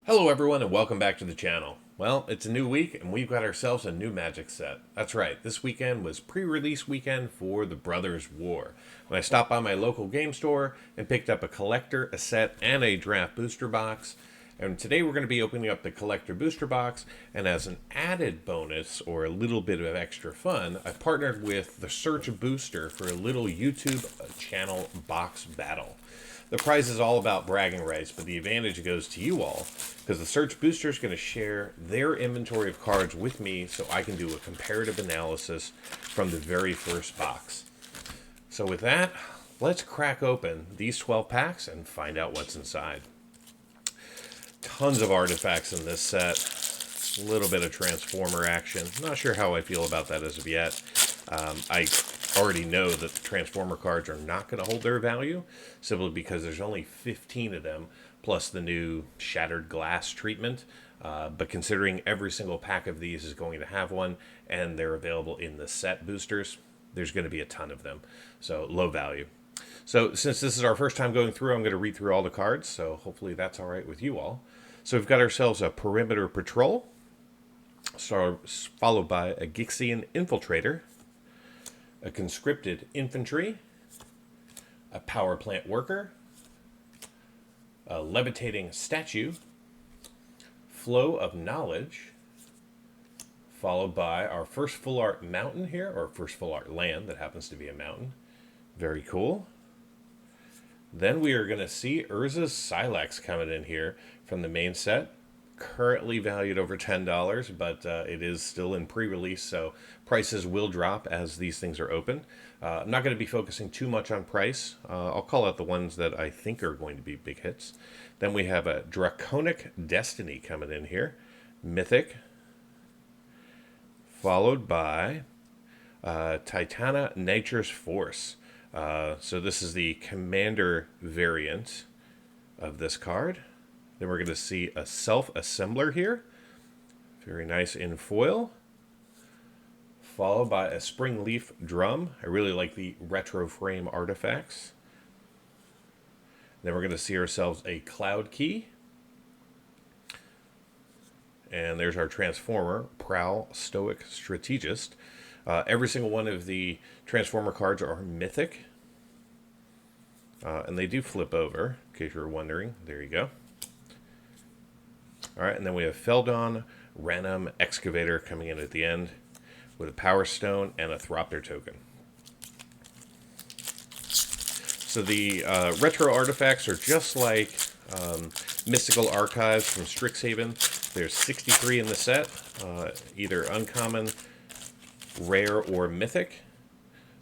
Hello everyone and welcome back to the channel. Well, it's a new week and we've got ourselves a new Magic set. That's right, this weekend was pre-release weekend for the Brothers War. When I stopped by my local game store and picked up a collector, a set, and a draft booster box. And today we're going to be opening up the collector booster box, and as an added bonus or a little bit of extra fun, I've partnered with the Search Booster for a little YouTube channel box battle. The prize is all about bragging rights, but the advantage goes to you all because the Search Booster is going to share their inventory of cards with me so I can do a comparative analysis from the very first box. So with that, let's crack open these 12 packs and find out what's inside. Tons of artifacts in this set. A little bit of Transformer action. Not sure how I feel about that as of yet. I already know that the Transformer cards are not going to hold their value, simply because there's only 15 of them, plus the new Shattered Glass treatment. But considering every single pack of these is going to have one, and they're available in the set boosters, there's going to be a ton of them. So low value. So since this is our first time going through, I'm going to read through all the cards, so hopefully that's all right with you all. So we've got ourselves a Perimeter Patrol, followed by a Gixian Infiltrator, a Conscripted Infantry, a Power Plant Worker, a Levitating Statue, Flow of Knowledge, followed by our first full art mountain here, or first full art land that happens to be a mountain. Very cool. Then we are going to see Urza's Silex coming in here from the main set. Currently valued over $10, but it is still in pre-release, so prices will drop as these things are open. I'm not going to be focusing too much on price. I'll call out the ones that I think are going to be big hits. Then we have a Draconic Destiny coming in here. Mythic. Followed by Titana Nature's Force. So this is the commander variant of this card. Then we're going to see a Self-Assembler here. Very nice in foil. Followed by a Spring Leaf Drum. I really like the retro frame artifacts. Then we're going to see ourselves a Cloud Key. And there's our Transformer, Prowl Stoic Strategist. Every single one of the Transformer cards are mythic. And they do flip over, in case you were wondering. There you go. Alright, and then we have Feldon Ranum Excavator coming in at the end with a Power Stone and a Thropter token. So the retro artifacts are just like Mystical Archives from Strixhaven. There's 63 in the set, either uncommon, rare, or mythic.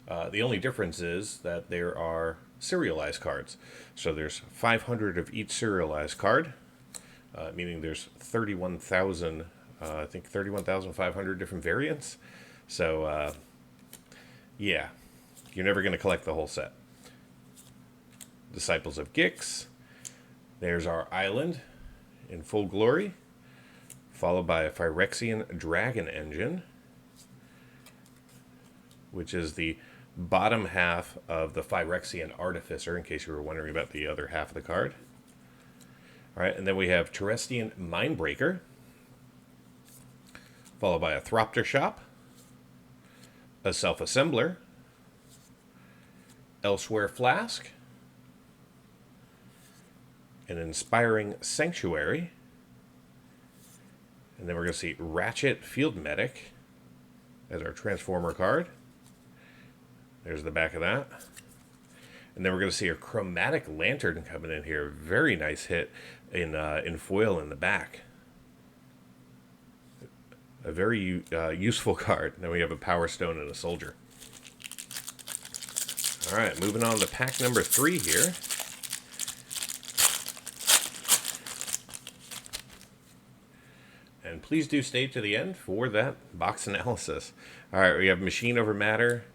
The only difference is that there are serialized cards. So there's 500 of each serialized card. Meaning there's 31,000, I think 31,500 different variants. So, yeah, you're never going to collect the whole set. Disciples of Gix. There's our island in full glory, followed by a Phyrexian Dragon Engine, which is the bottom half of the Phyrexian Artificer, in case you were wondering about the other half of the card. All right, and then we have Terrestrian Mindbreaker, followed by a Thropter Shop, a Self-Assembler, Elsewhere Flask, an Inspiring Sanctuary, and then we're going to see Ratchet Field Medic as our Transformer card. There's the back of that. And then we're going to see a Chromatic Lantern coming in here. Very nice hit in foil in the back. A very useful card. Then we have a Power Stone and a Soldier. All right, moving on to pack number 3 here. And please do stay to the end for that box analysis. All right, we have Machine Over Matter.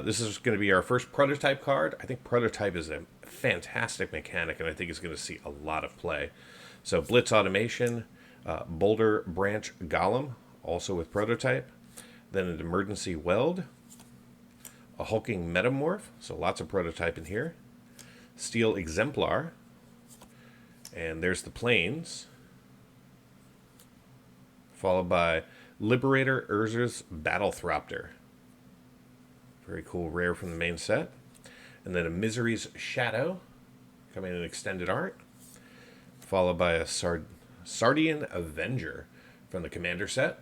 This is going to be our first prototype card. I think prototype is a fantastic mechanic, and I think it's going to see a lot of play. So Blitz Automation, Boulder Branch Golem, also with prototype. Then an Emergency Weld, a Hulking Metamorph, so lots of prototype in here. Steel Exemplar, and there's the planes. followed by Liberator Urzer's Battlethropter. Very cool rare from the main set. And then a Misery's Shadow, coming in extended art, followed by a Sardian Avenger from the Commander set.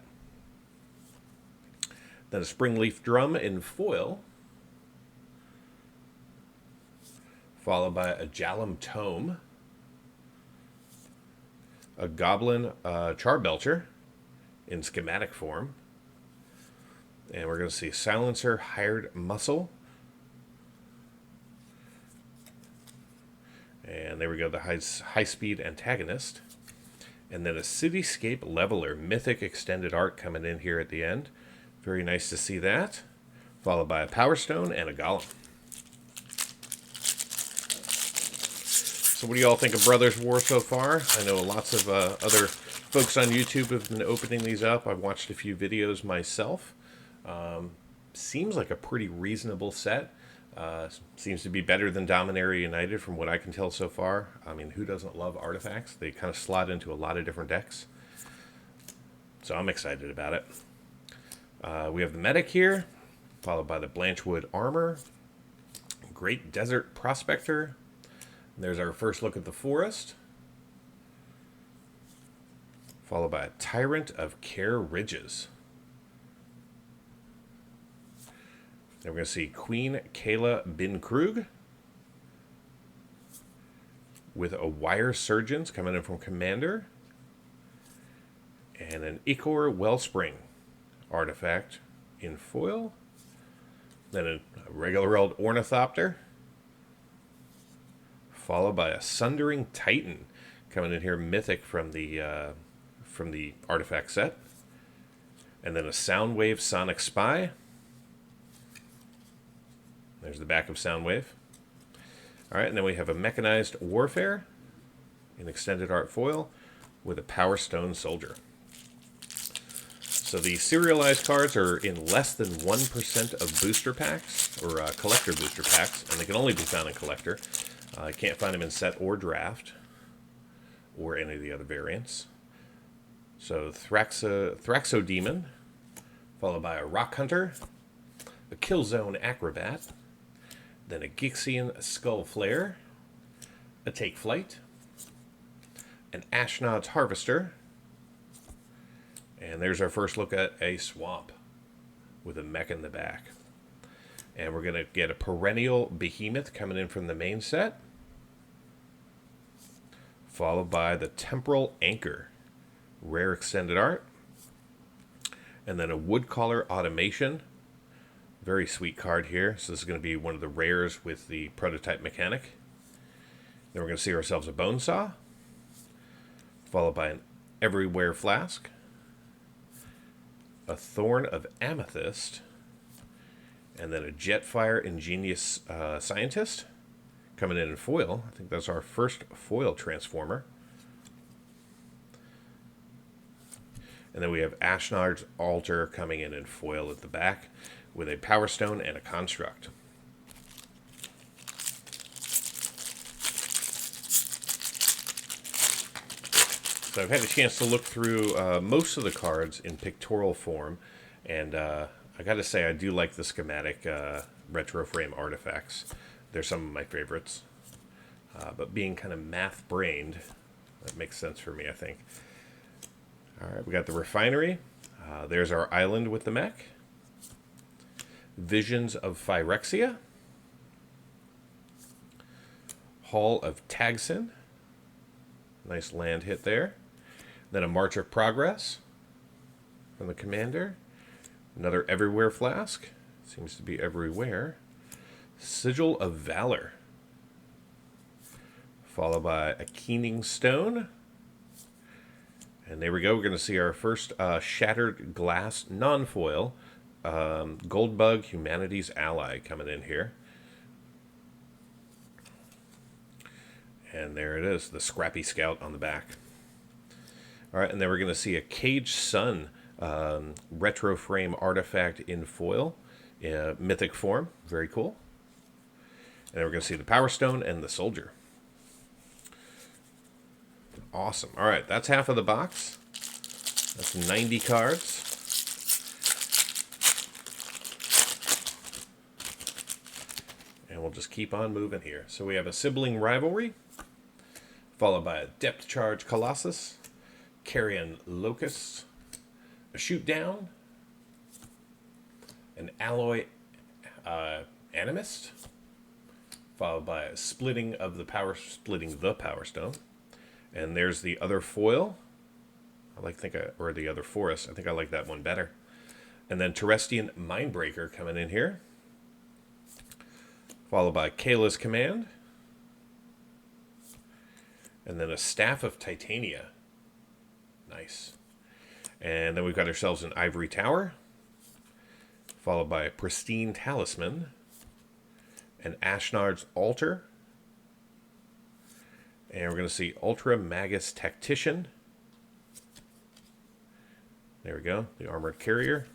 Then a Springleaf Drum in foil, followed by a Jalum Tome, a Goblin Charbelcher in schematic form, and we're going to see Silencer Hired Muscle, and there we go, the high-speed antagonist, and then a Cityscape Leveler Mythic extended art coming in here at the end. Very nice to see that, followed by a Power Stone and a Golem. So what do you all think of Brothers War so far? I know lots of other folks on YouTube have been opening these up. I've watched a few videos myself. Seems like a pretty reasonable set. Seems to be better than Dominaria United from what I can tell so far. I mean, who doesn't love artifacts? They kind of slot into a lot of different decks. So I'm excited about it. We have the Medic here, followed by the Blanchwood Armor, Great Desert Prospector. There's our first look at the Forest, followed by a Tyrant of Care Ridges. Then we're going to see Queen Kayla Bin Krug with a Wire Surgeons coming in from Commander, and an Ichor Wellspring artifact in foil. Then a regular old Ornithopter, followed by a Sundering Titan coming in here, mythic from the artifact set, and then a Soundwave Sonic Spy. There's the back of Soundwave. All right, and then we have a Mechanized Warfare in extended art foil with a Power Stone Soldier. So the serialized cards are in less than 1% of booster packs, or collector booster packs, and they can only be found in collector. I can't find them in set or draft, or any of the other variants. So Thraxodemon, followed by a Rock Hunter, a Killzone Acrobat, then a Gixian Skull Flare, a Take Flight, an Ashnod's Harvester, and there's our first look at a Swamp with a mech in the back. And we're going to get a Perennial Behemoth coming in from the main set, followed by the Temporal Anchor, rare extended art, and then a Woodcaller Automation. Very sweet card here. So this is going to be one of the rares with the prototype mechanic. Then we're going to see ourselves a Bonesaw, followed by an Everywhere Flask, a Thorn of Amethyst, and then a Jetfire Ingenious Scientist coming in foil. I think that's our first foil Transformer. And then we have Ashnod's Altar coming in foil at the back with a Power Stone and a Construct. So I've had a chance to look through most of the cards in pictorial form, and I got to say I do like the schematic retro frame artifacts. They're some of my favorites. But being kind of math-brained, that makes sense for me, I think. All right, we got the Refinery. There's our island with the mech. Visions of Phyrexia. Hall of Tagsin. Nice land hit there. Then a March of Progress from the Commander. Another Everywhere Flask. Seems to be everywhere. Sigil of Valor. Followed by a Keening Stone. And there we go. We're going to see our first Shattered Glass non-foil Goldbug Humanity's Ally coming in here. And there it is, the Scrappy Scout on the back. All right, and then we're going to see a Cage Sun retro frame artifact in foil, mythic form. Very cool. And then we're going to see the Power Stone and the Soldier. Awesome. All right, that's half of the box. That's 90 cards. And we'll just keep on moving here. So we have a Sibling Rivalry, followed by a Depth Charge Colossus, Carrion Locust, a Shoot Down, an Alloy Animist, followed by a Splitting the Power Stone. And there's the other foil. Or the other forest. I think I like that one better. And then Terrestrian Mindbreaker coming in here, followed by Kayla's Command, and then a Staff of Titania. Nice. And then we've got ourselves an Ivory Tower, followed by a Pristine Talisman, an Ashnard's Altar, and we're going to see Ultra Magus Tactician. There we go, the Armored Carrier.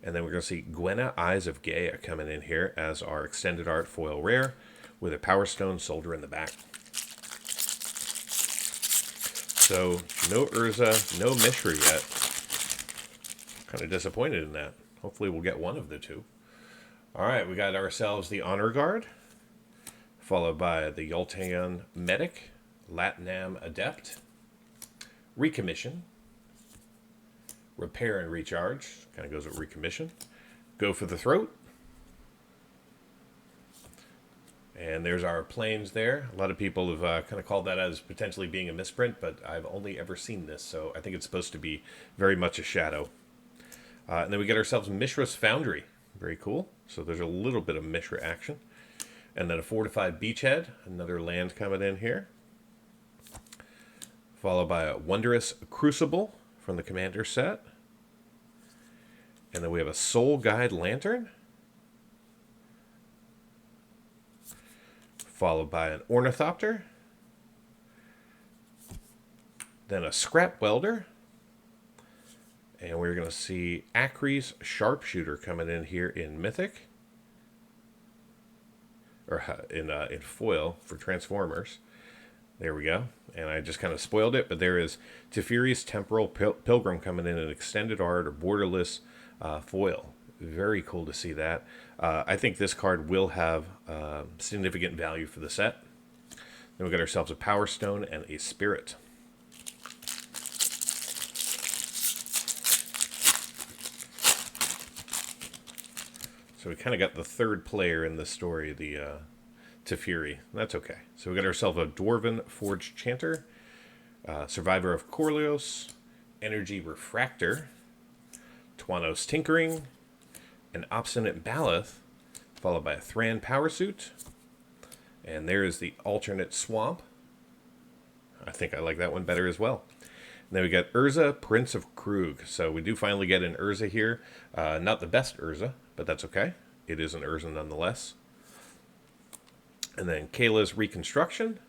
And then we're going to see Gwenna Eyes of Gaia coming in here as our extended art foil rare with a Power Stone Soldier in the back. So, no Urza, no Mishra yet. Kind of disappointed in that. Hopefully we'll get one of the two. Alright, we got ourselves the Honor Guard, followed by the Yolteon Medic, Latnam Adept, Recommission, Repair and Recharge, kind of goes with Recommission, Go for the Throat, and there's our planes there. A lot of people have kind of called that as potentially being a misprint, but I've only ever seen this, so I think it's supposed to be very much a shadow. And then we get ourselves Mishra's Foundry. Very cool. So there's a little bit of Mishra action. And then a Fortified Beachhead, another land coming in here. Followed by a Wondrous Crucible from the Commander set. And then we have a Soul Guide Lantern. Followed by an Ornithopter. Then a Scrap Welder. And we're going to see Acre's Sharpshooter coming in here in Mythic. Or in foil for Transformers. There we go. And I just kind of spoiled it, but there is Teferi's Temporal Pilgrim coming in an extended art or borderless foil. Very cool to see that. I think this card will have significant value for the set. Then we got ourselves a Power Stone and a Spirit. So we kind of got the third player in this story, the Teferi. That's okay. So we got ourselves a Dwarven Forged Chanter, Survivor of Corleos, Energy Refractor, Tuanos Tinkering, an Obstinate Baloth, followed by a Thran Power Suit. And there is the alternate Swamp. I think I like that one better as well. And then we got Urza, Prince of Krug. So we do finally get an Urza here. Not the best Urza, but that's okay. It is an Urza nonetheless. And then Kayla's Reconstruction,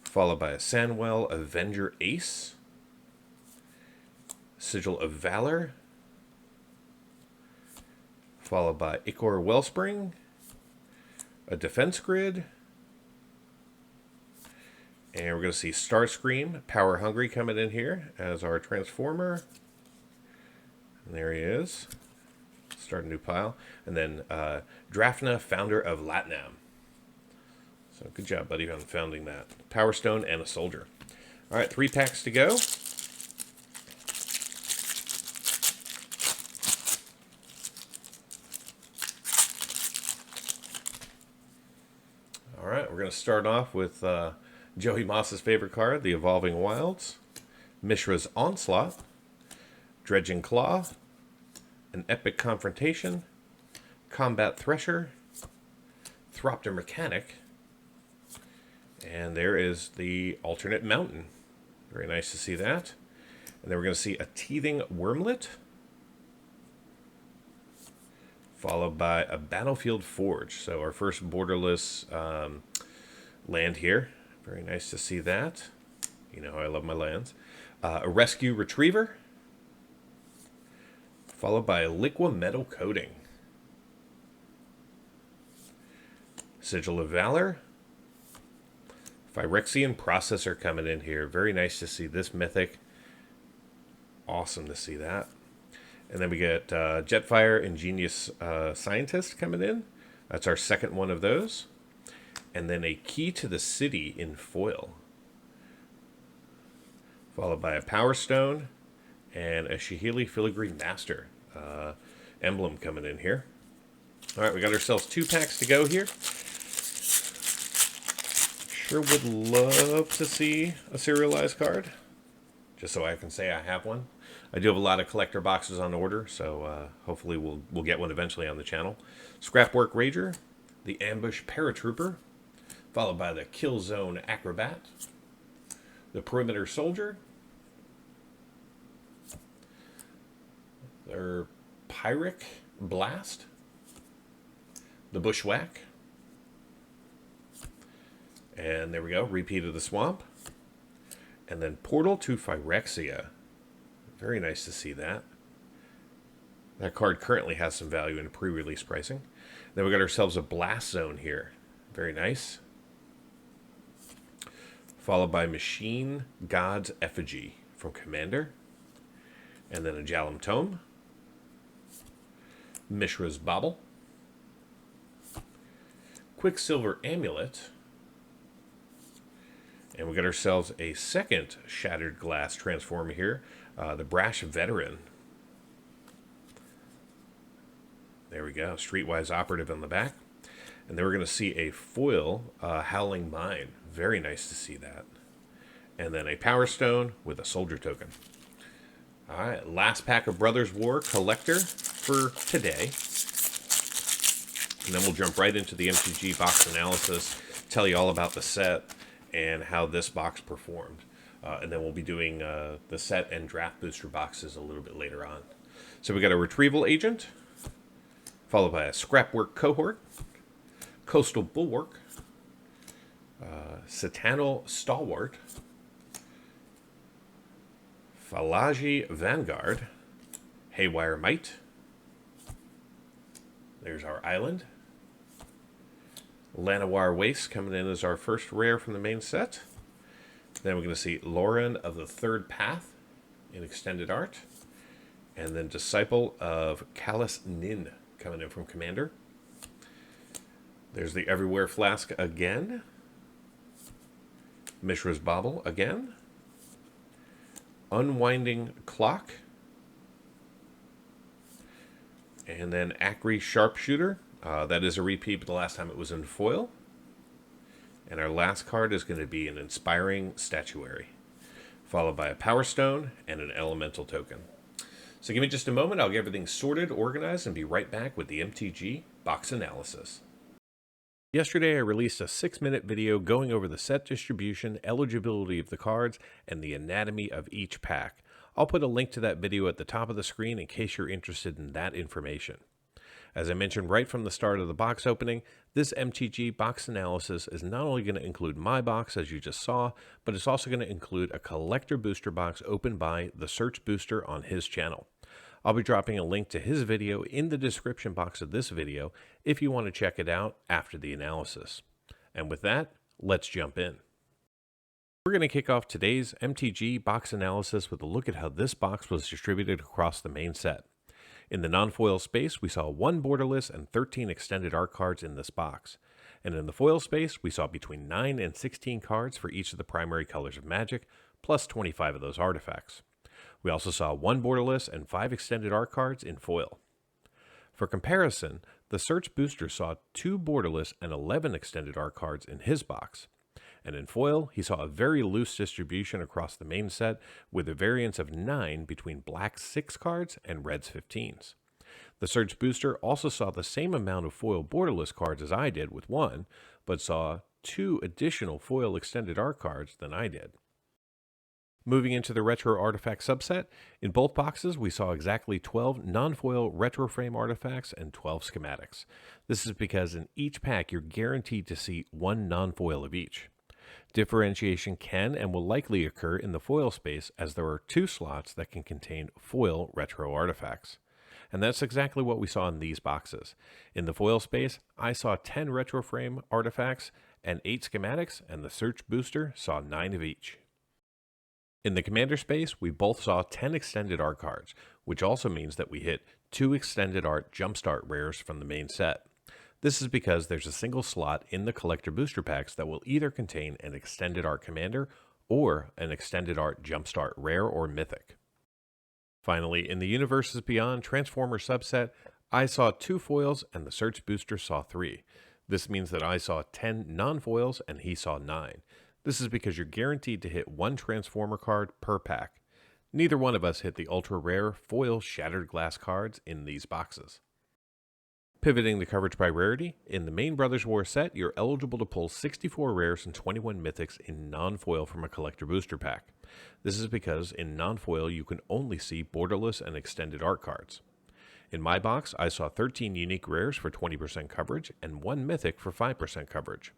followed by a Sanwell Avenger Ace, Sigil of Valor, followed by Ichor Wellspring, a Defense Grid, and we're going to see Starscream, Power Hungry coming in here as our Transformer. And there he is. Start a new pile. And then Drafna, Founder of Latnam. So good job, buddy, on founding that. Power Stone and a Soldier. All right, 3 packs to go. All right, we're going to start off with Joey Moss's favorite card, the Evolving Wilds, Mishra's Onslaught, Dredging Claw, an Epic Confrontation, Combat Thresher, Thropter Mechanic, and there is the alternate Mountain. Very nice to see that. And then we're going to see a Teething Wormlet, followed by a Battlefield Forge. So our first borderless land here. Very nice to see that. You know how I love my lands. A Rescue Retriever, followed by a Liqua Metal Coating. Sigil of Valor. Phyrexian Processor coming in here. Very nice to see this mythic. Awesome to see that. And then we get Jetfire Ingenious Scientist coming in. That's our second one of those. And then a Key to the City in foil. Followed by a Power Stone and a Shihili Filigree Master emblem coming in here. All right, we got ourselves 2 packs to go here. Sure would love to see a serialized card, just so I can say I have one. I do have a lot of collector boxes on order, so hopefully we'll get one eventually on the channel. Scrapwork Rager, the Ambush Paratrooper, followed by the Kill Zone Acrobat, the Perimeter Soldier, their Pyric Blast, the Bushwhack, and there we go, Repeat of the Swamp, and then Portal to Phyrexia. Very nice to see that. That card currently has some value in pre-release pricing. Then we got ourselves a Blast Zone here. Very nice. Followed by Machine God's Effigy from Commander. And then a Jalum Tome. Mishra's Bauble. Quicksilver Amulet. And we got ourselves a second Shattered Glass Transformer here. The Brash Veteran. There we go. Streetwise Operative on the back. And then we're going to see a foil Howling Mine. Very nice to see that. And then a Power Stone with a Soldier Token. All right, last pack of Brothers War Collector for today. And then we'll jump right into the MTG box analysis, tell you all about the set and how this box performed. And then we'll be doing the set and draft booster boxes a little bit later on. So we got a Retrieval Agent, followed by a Scrapwork Cohort, Coastal Bulwark, Satanal Stalwart, Falaji Vanguard, Haywire Might. There's our Island. Llanowar Waste coming in as our first rare from the main set. Then we're going to see Lauren of the Third Path in extended art. And then Disciple of Callus Nin coming in from Commander. There's the Everywhere Flask again. Mishra's Bauble again. Unwinding Clock. And then Acri Sharpshooter. That is a repeat, but the last time it was in foil. And our last card is going to be an Inspiring Statuary, followed by a Power Stone and an Elemental Token. So give me just a moment. I'll get everything sorted, organized, and be right back with the MTG box analysis. Yesterday, I released a 6-minute video going over the set distribution, eligibility of the cards, and the anatomy of each pack. I'll put a link to that video at the top of the screen in case you're interested in that information. As I mentioned right from the start of the box opening, this MTG box analysis is not only going to include my box, as you just saw, but it's also going to include a collector booster box opened by the Search Booster on his channel. I'll be dropping a link to his video in the description box of this video if you want to check it out after the analysis. And with that, let's jump in. We're going to kick off today's MTG box analysis with a look at how this box was distributed across the main set. In the non-foil space, we saw 1 borderless and 13 extended art cards in this box. And in the foil space, we saw between 9 and 16 cards for each of the primary colors of Magic, plus 25 of those artifacts. We also saw 1 borderless and 5 extended art cards in foil. For comparison, the Search Booster saw 2 borderless and 11 extended art cards in his box. And in foil, he saw a very loose distribution across the main set with a variance of 9 between black's 6 cards and red's 15s. The Search Booster also saw the same amount of foil borderless cards as I did with 1, but saw 2 additional foil extended art cards than I did. Moving into the Retro Artifact subset, in both boxes we saw exactly 12 non-foil retro frame artifacts and 12 schematics. This is because in each pack you're guaranteed to see 1 non-foil of each. Differentiation can and will likely occur in the foil space as there are 2 slots that can contain foil retro artifacts. And that's exactly what we saw in these boxes. In the foil space, I saw 10 retro frame artifacts and 8 schematics, and the Search Booster saw 9 of each. In the Commander space, we both saw 10 Extended Art cards, which also means that we hit 2 Extended Art Jumpstart rares from the main set. This is because there's a single slot in the Collector Booster Packs that will either contain an Extended Art Commander or an Extended Art Jumpstart rare or mythic. Finally, in the Universes Beyond Transformer subset, I saw 2 foils and the Search Booster saw 3. This means that I saw 10 non-foils and he saw 9. This is because you're guaranteed to hit 1 Transformer card per pack. Neither one of us hit the ultra rare foil Shattered Glass cards in these boxes. Pivoting the coverage by rarity, in the main Brothers War set, you're eligible to pull 64 rares and 21 mythics in non-foil from a Collector Booster Pack. This is because in non-foil you can only see borderless and extended art cards. In my box, I saw 13 unique rares for 20% coverage and 1 mythic for 5% coverage.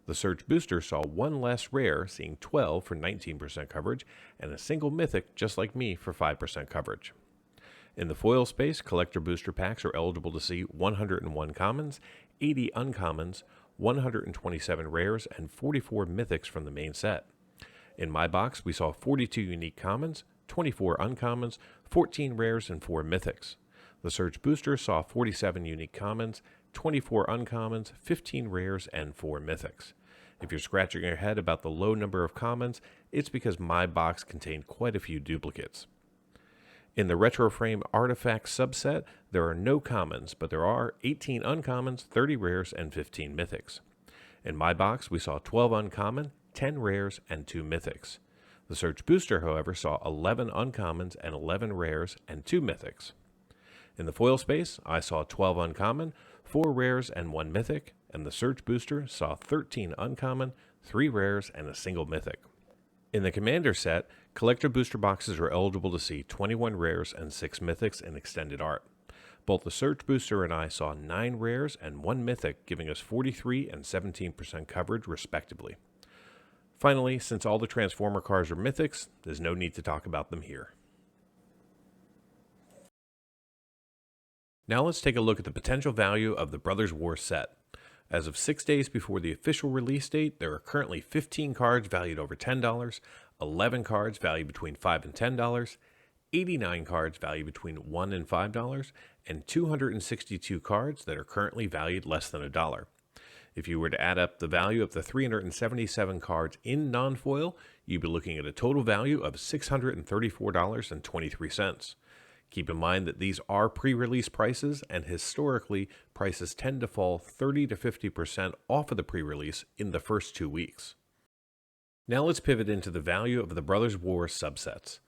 The Search Booster saw 1 less rare, seeing 12 for 19% coverage, and a single mythic just like me for 5% coverage. In the foil space, Collector Booster Packs are eligible to see 101 commons, 80 uncommons, 127 rares, and 44 mythics from the main set. In my box, we saw 42 unique commons, 24 uncommons, 14 rares, and 4 mythics. The Search Booster saw 47 unique commons, 24 uncommons, 15 rares, and 4 mythics. If you're scratching your head about the low number of commons, it's because my box contained quite a few duplicates. In the Retro Frame Artifact subset, there are no commons, but there are 18 uncommons, 30 rares, and 15 mythics. In my box, we saw 12 uncommon, 10 rares, and 2 mythics. The Search Booster, however, saw 11 uncommons and 11 rares and 2 mythics. In the foil space, I saw 12 uncommon, 4 rares, and 1 mythic, and the Search Booster saw 13 uncommon, 3 rares, and a single mythic. In the Commander set, Collector Booster boxes are eligible to see 21 rares and 6 mythics in extended art. Both the Search Booster and I saw 9 rares and 1 mythic, giving us 43 and 17% coverage respectively. Finally, since all the Transformer cards are mythics, there's no need to talk about them here. Now let's take a look at the potential value of the Brothers War set. As of 6 days before the official release date, there are currently 15 cards valued over $10, 11 cards valued between $5 and $10, 89 cards valued between $1 and $5, and 262 cards that are currently valued less than $1. If you were to add up the value of the 377 cards in non-foil, you'd be looking at a total value of $634.23. Keep in mind that these are pre-release prices, and historically, prices tend to fall 30 to 50% off of the pre-release in the first 2 weeks. Now let's pivot into the value of the Brothers War subsets.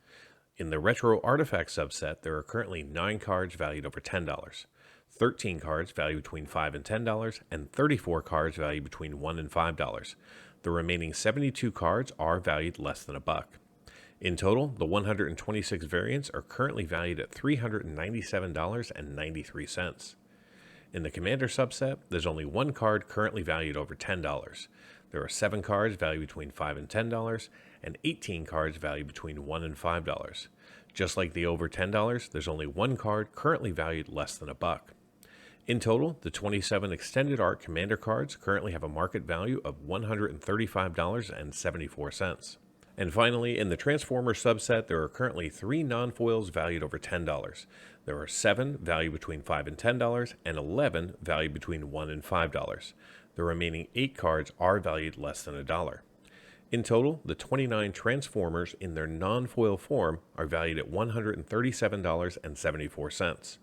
In the Retro Artifact subset, there are currently 9 cards valued over $10, 13 cards valued between $5 and $10, and 34 cards valued between $1 and $5. The remaining 72 cards are valued less than $1. In total, the 126 variants are currently valued at $397.93. In the Commander subset, there's only 1 card currently valued over $10. There are 7 cards valued between $5 and $10, and 18 cards valued between $1 and $5. Just like the over $10, there's only 1 card currently valued less than $1. In total, the 27 Extended Art Commander cards currently have a market value of $135.74. And finally, in the Transformer subset, there are currently 3 non-foils valued over $10. There are 7 valued between $5 and $10, and 11 valued between $1 and $5. The remaining 8 cards are valued less than $1. In total, the 29 Transformers in their non-foil form are valued at $137.74.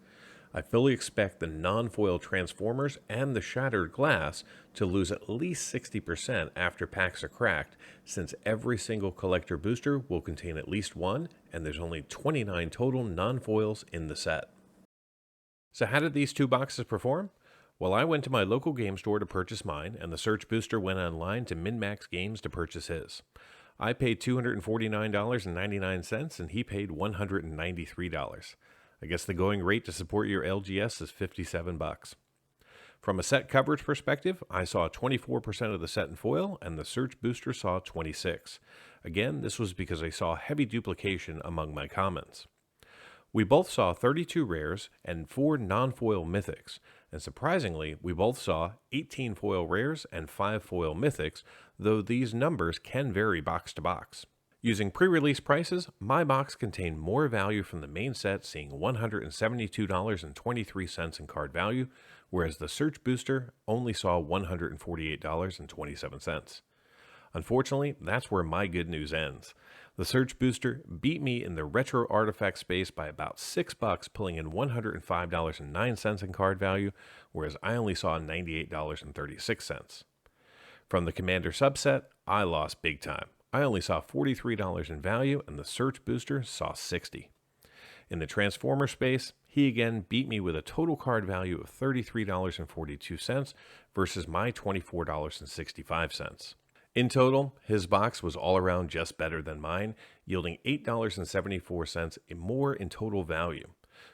I fully expect the non-foil Transformers and the Shattered Glass to lose at least 60% after packs are cracked, since every single collector booster will contain at least 1, and there's only 29 total non-foils in the set. So how did these 2 boxes perform? Well, I went to my local game store to purchase mine, and the Search Booster went online to MinMax Games to purchase his. I paid $249.99, and he paid $193. I guess the going rate to support your LGS is $57. From a set coverage perspective, I saw 24% of the set in foil, and the Search Booster saw 26%. Again, this was because I saw heavy duplication among my commons. We both saw 32 rares and 4 non-foil mythics, and surprisingly, we both saw 18 foil rares and 5 foil mythics, though these numbers can vary box to box. Using pre-release prices, my box contained more value from the main set, seeing $172.23 in card value, whereas the Search Booster only saw $148.27. Unfortunately, that's where my good news ends. The Search Booster beat me in the retro artifact space by about $6, pulling in $105.09 in card value, whereas I only saw $98.36. From the Commander subset, I lost big time. I only saw $43 in value, and the Search Booster saw $60. In the Transformer space, he again beat me with a total card value of $33.42 versus my $24.65. In total, his box was all around just better than mine, yielding $8.74 more in total value.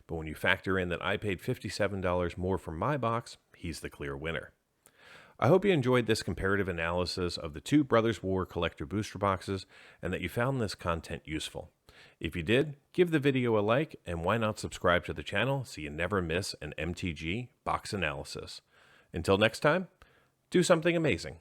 But when you factor in that I paid $57 more for my box, he's the clear winner. I hope you enjoyed this comparative analysis of the two Brothers War collector booster boxes and that you found this content useful. If you did, give the video a like and why not subscribe to the channel so you never miss an MTG box analysis. Until next time, do something amazing.